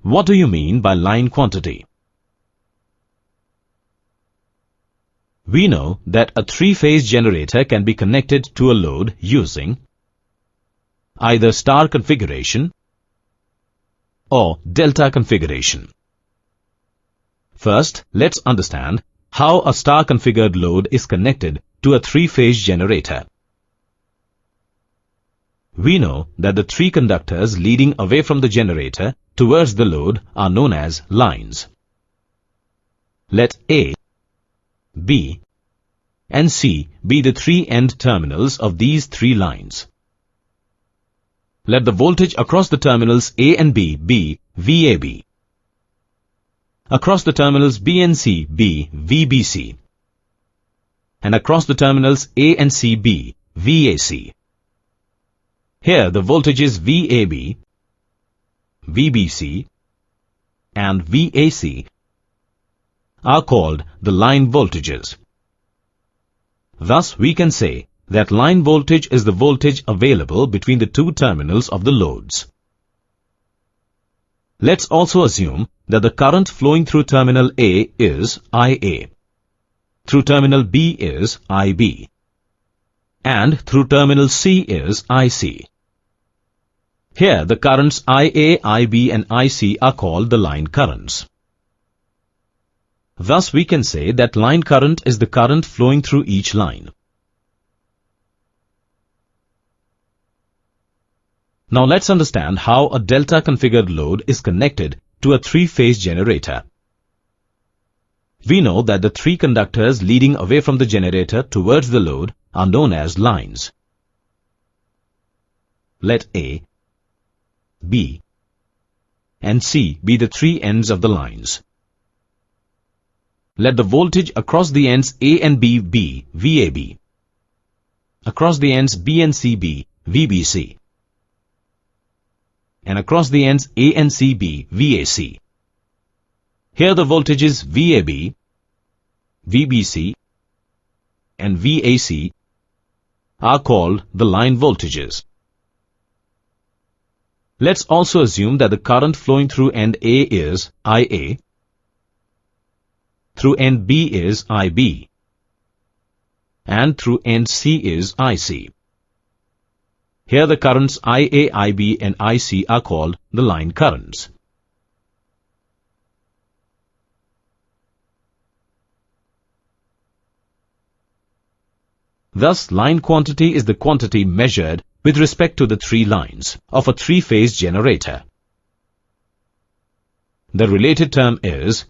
What do you mean by line quantity? We know that a three-phase generator can be connected to a load using either star configuration or delta configuration. First, let's understand how a star-configured load is connected to a three-phase generator. We know that the three conductors leading away from the generator towards the load are known as lines. Let A, B, and C be the three end terminals of these three lines. Let the voltage across the terminals A and B be VAB. Across the terminals B and C be VBC. And across the terminals A and C be VAC. Here the voltages VAB, VBC, and VAC are called the line voltages. Thus we can say that line voltage is the voltage available between the two terminals of the loads. Let's also assume that the current flowing through terminal A is IA, through terminal B is IB, and through terminal C is IC. Here the currents IA, IB and IC are called the line currents. Thus we can say that line current is the current flowing through each line. Now let's understand how a delta configured load is connected to a three-phase generator. We know that the three conductors leading away from the generator towards the load are known as lines. Let A, B, and C be the three ends of the lines. Let the voltage across the ends A and B be VAB. Across the ends B and C be VBC. And across the ends A and C be VAC. Here the voltages VAB, VBC, and VAC are called the line voltages. Let's also assume that the current flowing through end A is IA, through end B is IB, and through end C is IC. Here the currents IA, IB and IC are called the line currents. Thus, line quantity is the quantity measured with respect to the three lines of a three-phase generator. The related term is